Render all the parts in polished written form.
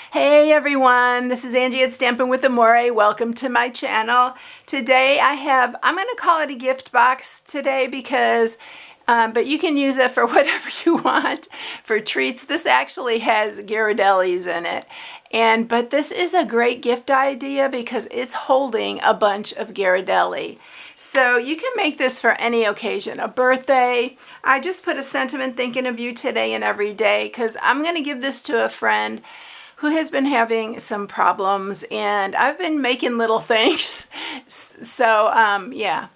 Hey everyone, this is Angie at Stampin' with Amore. Welcome to my channel. Today I'm going to call it a gift box today because, but you can use it for whatever you want for treats. This actually has Ghirardellis in it. But this is a great gift idea because it's holding a bunch of Ghirardelli. So you can make this for any occasion, a birthday. I just put a sentiment thinking of you today and every day because I'm going to give this to a friend who has been having some problems, and I've been making little things. So, yeah.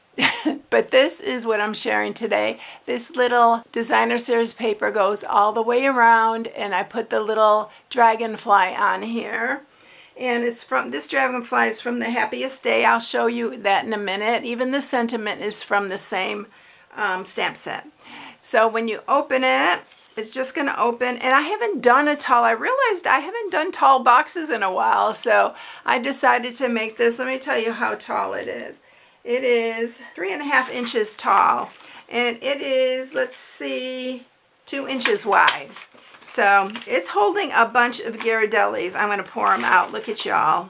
But this is what I'm sharing today. This little designer series paper goes all the way around, and I put the little dragonfly on here. And this dragonfly is from the Happiest Day. I'll show you that in a minute. Even the sentiment is from the same stamp set. So when you open it, it's just going to open, and I realized I haven't done tall boxes in a while, so I decided to make this. Let me tell you how tall it is. It is 3.5 inches tall, and it is, let's see, 2 inches wide. So it's holding a bunch of Ghirardellis. I'm going to pour them out. Look at y'all.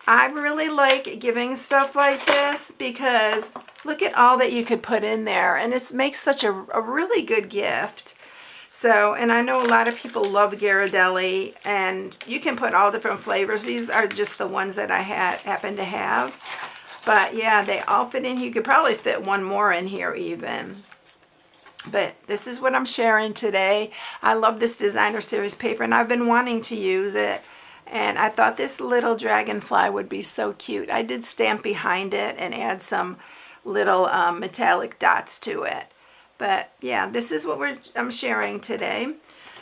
I really like giving stuff like this because look at all that you could put in there, and it makes such a really good gift. So, and I know a lot of people love Ghirardelli, and you can put all different flavors. These are just the ones that I happen to have. But yeah, they all fit in here. You could probably fit one more in here even. But this is what I'm sharing today. I love this designer series paper, and I've been wanting to use it. And I thought this little dragonfly would be so cute. I did stamp behind it and add some little metallic dots to it. But yeah, this is what I'm sharing today.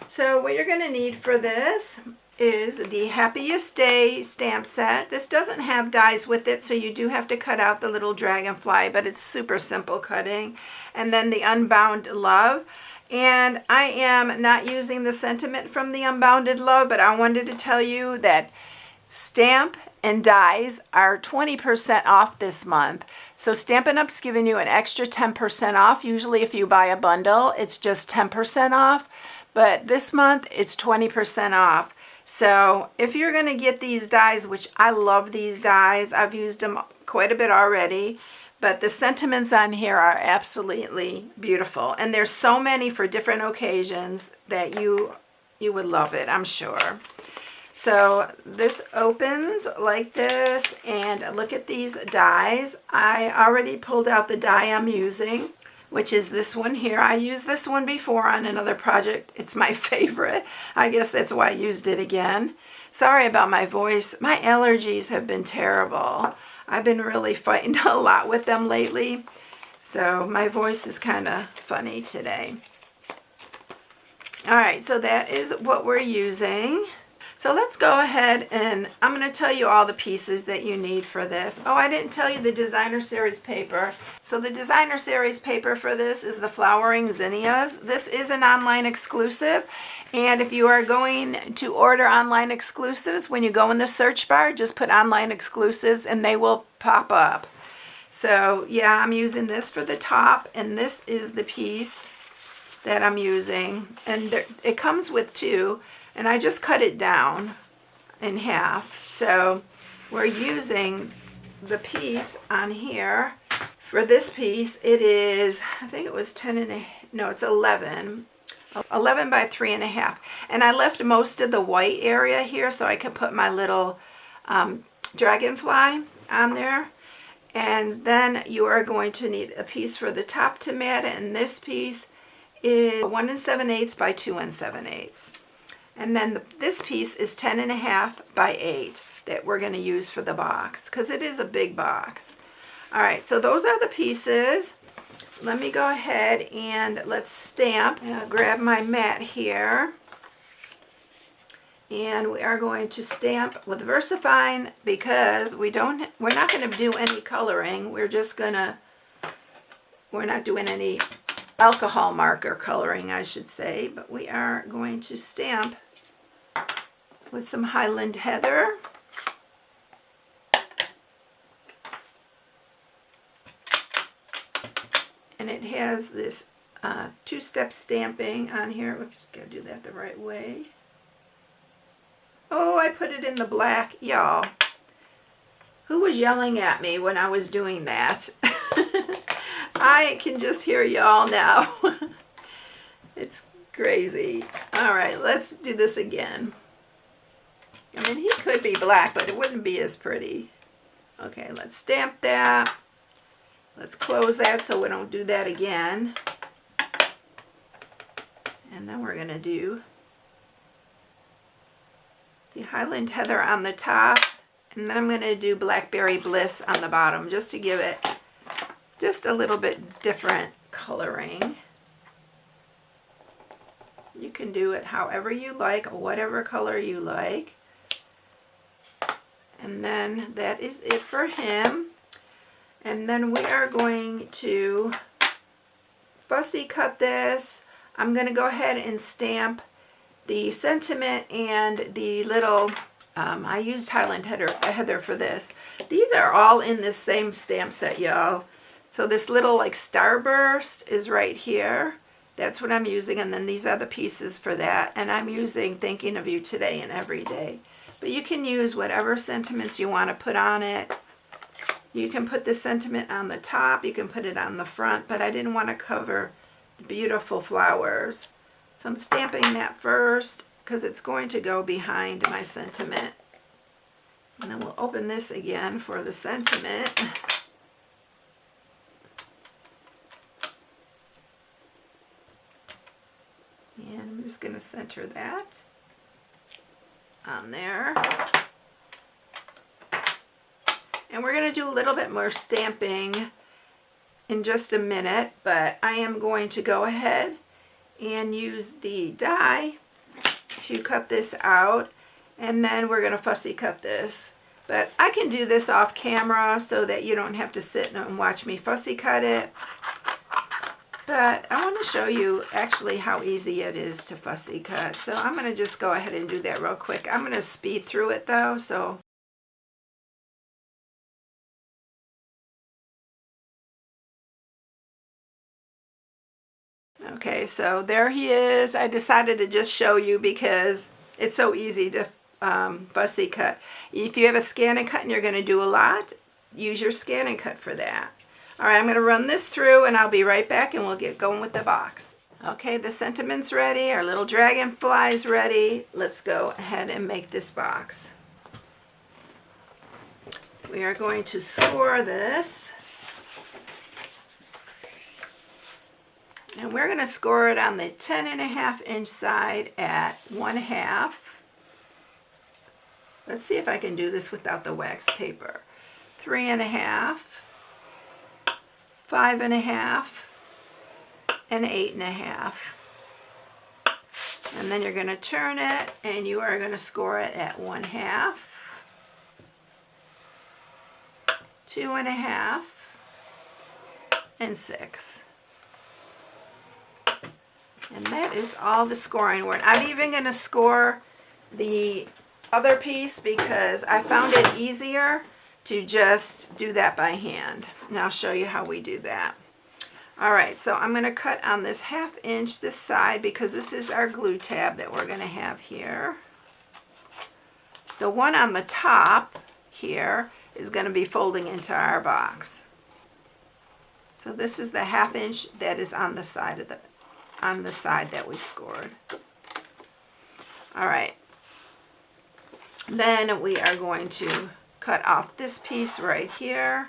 So what you're going to need for this is the Happiest Day stamp set. This doesn't have dies with it, so you do have to cut out the little dragonfly, but it's super simple cutting. And then the Unbound Love. And I am not using the sentiment from the Unbounded Love, but I wanted to tell you that stamp and dies are 20% off this month. So Stampin' Up's giving you an extra 10% off. Usually if you buy a bundle, it's just 10% off. But this month, it's 20% off. So if you're going to get these dies, which I love these dies, I've used them quite a bit already. But the sentiments on here are absolutely beautiful. And there's so many for different occasions that you would love it, I'm sure. So this opens like this, and look at these dies. I already pulled out the die I'm using, which is this one here. I used this one before on another project. It's my favorite. I guess that's why I used it again. Sorry about my voice. My allergies have been terrible. I've been really fighting a lot with them lately, so my voice is kind of funny today. All right, so that is what we're using. So let's go ahead, and I'm going to tell you all the pieces that you need for this. Oh, I didn't tell you the designer series paper. So the designer series paper for this is the Flowering Zinnias. This is an online exclusive, and if you are going to order online exclusives, when you go in the search bar, just put online exclusives and they will pop up. So yeah, I'm using this for the top, and this is the piece that I'm using, and it comes with two. And I just cut it down in half. So we're using the piece on here. For this piece, it is, I think it was 10 and a, no, it's 11. 11 by 3.5. And I left most of the white area here so I could put my little dragonfly on there. And then you are going to need a piece for the top to mat, and this piece is 1 7/8 by 2 7/8. And then this piece is 10.5 by 8 that we're going to use for the box because it is a big box. All right, so those are the pieces. Let me go ahead and let's stamp. I'll grab my mat here. And we are going to stamp with VersaFine because we're not going to do any coloring. We're not doing any alcohol marker coloring, I should say, but we are going to stamp with some Highland Heather. And it has this two-step stamping on here. Oops, gotta do that the right way. put it in the black? Y'all, who was yelling at me when I was doing that? I can just hear y'all now. It's crazy. All right, let's do this again. I mean, he could be black, but it wouldn't be as pretty. Okay, let's stamp that. Let's close that so we don't do that again. And then we're going to do the Highland Heather on the top. And then I'm going to do Blackberry Bliss on the bottom just to give it just a little bit different coloring. You can do it however you like, whatever color you like. And then that is it for him. And then we are going to fussy cut this. I'm going to go ahead and stamp the sentiment and the little, I used Highland Heather for this. These are all in this same stamp set, y'all. So this little like starburst is right here. That's what I'm using. And then these are the pieces for that. And I'm using Thinking of You Today and Every Day. But you can use whatever sentiments you want to put on it. You can put the sentiment on the top, you can put it on the front, but I didn't want to cover the beautiful flowers. So I'm stamping that first because it's going to go behind my sentiment. And then we'll open this again for the sentiment. And I'm just going to center that on there. And we're going to do a little bit more stamping in just a minute, but I am going to go ahead and use the die to cut this out, and then we're going to fussy cut this. But I can do this off camera so that you don't have to sit and watch me fussy cut it. But I want to show you actually how easy it is to fussy cut. So I'm going to just go ahead and do that real quick. I'm going to speed through it though, so okay, so there he is. I decided to just show you because it's so easy to fussy cut. If you have a scan and cut and you're going to do a lot, use your scan and cut for that. All right, I'm going to run this through and I'll be right back and we'll get going with the box. Okay, the sentiment's ready. Our little dragonfly's ready. Let's go ahead and make this box. We are going to score this. And we're going to score it on the 10.5-inch side at 1/2. Let's see if I can do this without the wax paper. 3.5, 5.5, and 8.5. And then you're going to turn it and you are going to score it at 1/2, 2.5, and 6. And that is all the scoring. We're not even going to score the other piece because I found it easier to just do that by hand. And I'll show you how we do that. All right, so I'm going to cut on this 1/2 inch this side because this is our glue tab that we're going to have here. The one on the top here is going to be folding into our box. So this is the 1/2 inch that is on the side of the side that we scored. All right. Then we are going to cut off this piece right here.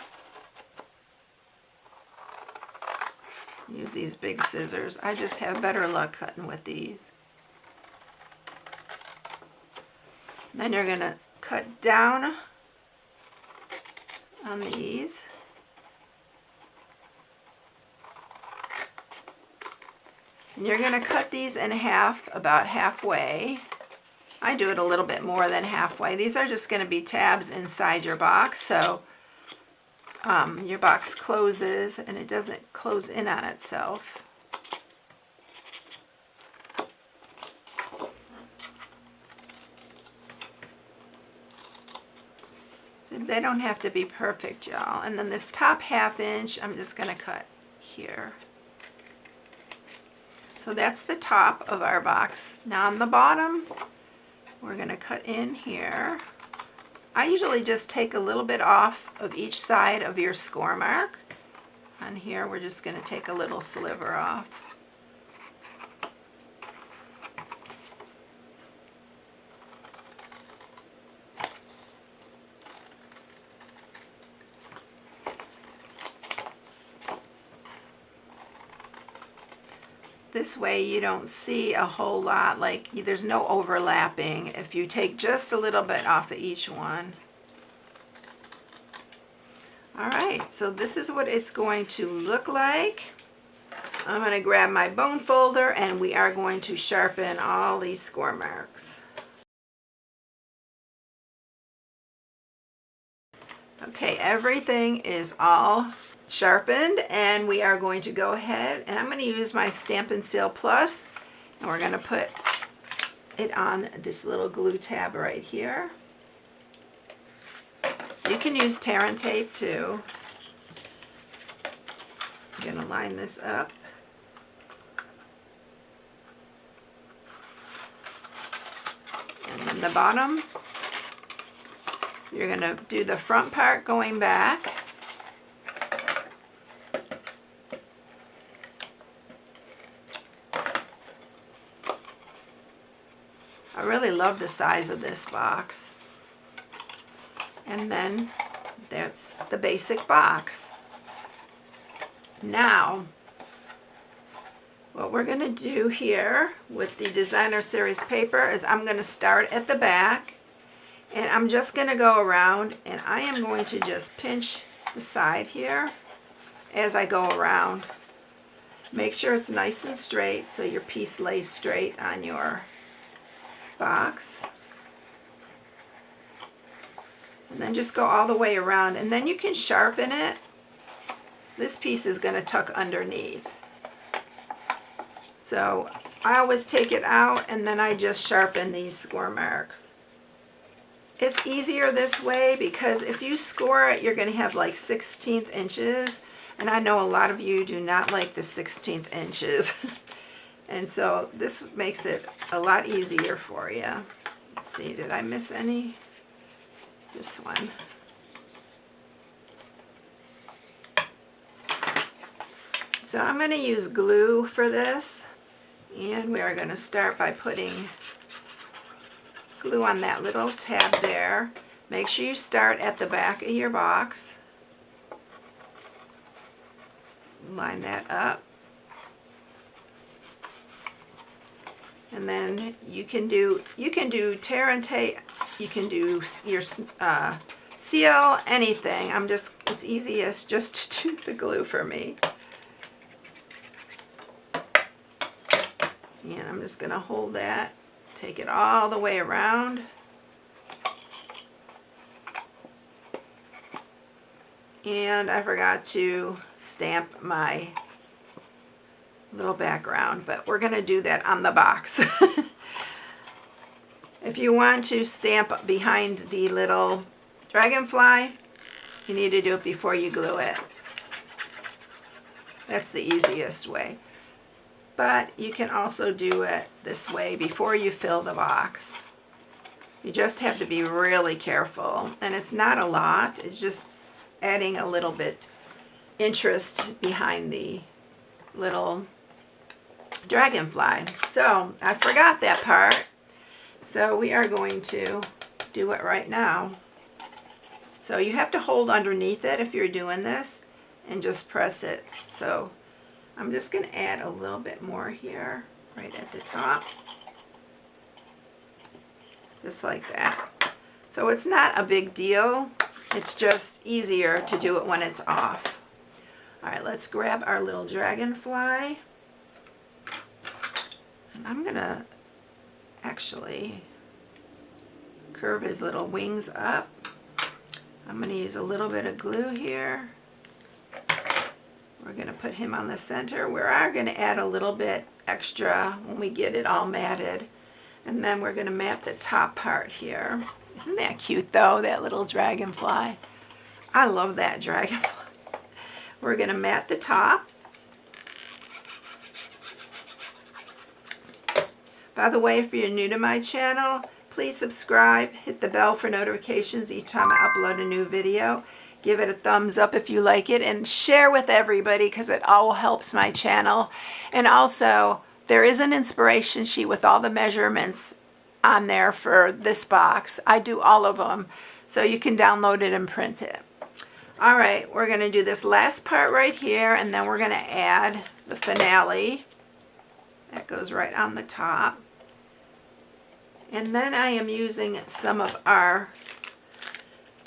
Use these big scissors. I just have better luck cutting with these. Then you're going to cut down on these. And you're going to cut these in half, about halfway. I do it a little bit more than halfway. These are just going to be tabs inside your box, so your box closes and it doesn't close in on itself. So they don't have to be perfect, y'all. And then this top 1/2 inch, I'm just going to cut here. So that's the top of our box. Now on the bottom, we're going to cut in here. I usually just take a little bit off of each side of your score mark. On here, we're just going to take a little sliver off. This way you don't see a whole lot, like there's no overlapping if you take just a little bit off of each one. Alright, so this is what it's going to look like. I'm going to grab my bone folder and we are going to sharpen all these score marks. Okay, everything is all sharpened and we are going to go ahead and I'm going to use my Stampin' Seal Plus and we're going to put it on this little glue tab right here. You can use tear and tape too. I'm going to line this up. And then the bottom, you're going to do the front part going back. I really love the size of this box. And then that's the basic box. Now, what we're going to do here with the Designer Series paper is I'm going to start at the back and I'm just going to go around and I am going to just pinch the side here as I go around. Make sure it's nice and straight so your piece lays straight on your box. And then just go all the way around and then you can sharpen it. This piece is going to tuck underneath. So I always take it out and then I just sharpen these score marks. It's easier this way because if you score it, you're going to have like 1/16 inches. And I know a lot of you do not like the 1/16 inches. And so this makes it a lot easier for you. Let's see, did I miss any? This one. So I'm going to use glue for this. And we are going to start by putting glue on that little tab there. Make sure you start at the back of your box. Line that up. And then you can do tear and tape, you can do your seal, anything. It's easiest just to do the glue for me. And I'm just going to hold that, take it all the way around. And I forgot to stamp my little background, but we're going to do that on the box. If you want to stamp behind the little dragonfly, you need to do it before you glue it. That's the easiest way. But you can also do it this way before you fill the box. You just have to be really careful, and it's not a lot, it's just adding a little bit interest behind the little dragonfly. So I forgot that part, so we are going to do it right now. So you have to hold underneath it if you're doing this and just press it. So I'm just going to add a little bit more here right at the top, just like that. So it's not a big deal, it's just easier to do it when it's off. Alright, let's grab our little dragonfly. And I'm going to actually curve his little wings up. I'm going to use a little bit of glue here. We're going to put him on the center. We are going to add a little bit extra when we get it all matted. And then we're going to mat the top part here. Isn't that cute though, that little dragonfly? I love that dragonfly. We're going to mat the top. By the way, if you're new to my channel, Please subscribe, hit the bell for notifications each time I upload a new video. Give it a thumbs up if you like it, and share with everybody because it all helps my channel. And also, there is an inspiration sheet with all the measurements on there for this box. I do all of them, so you can download it and print it. All right, we're going to do this last part right here, and then we're going to add the finale. That goes right on the top. And then I am using some of our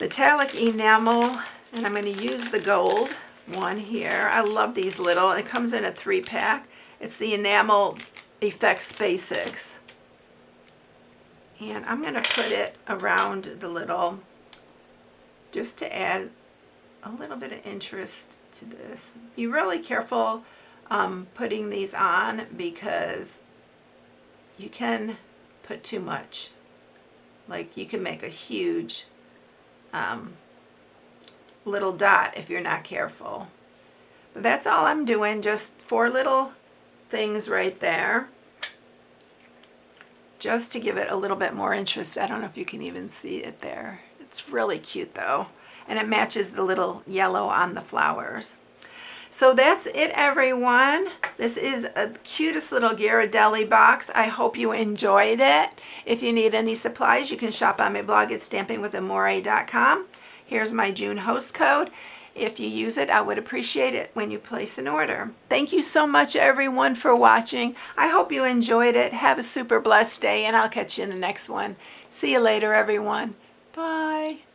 metallic enamel, and I'm going to use the gold one here. I love these little, it comes in a 3-pack. It's the Enamel Effects Basics. And I'm going to put it around the little, just to add a little bit of interest to this. Be really careful putting these on, because you can put too much. Like, you can make a huge little dot if you're not careful. But that's all I'm doing, just 4 little things right there, just to give it a little bit more interest. I don't know if you can even see it there. It's really cute though, and it matches the little yellow on the flowers. So that's it, everyone. This is a cutest little Ghirardelli box. I hope you enjoyed it. If you need any supplies, you can shop on my blog at StampingWithAmore.com. Here's my June host code. If you use it, I would appreciate it when you place an order. Thank you so much, everyone, for watching. I hope you enjoyed it. Have a super blessed day, and I'll catch you in the next one. See you later, everyone. Bye.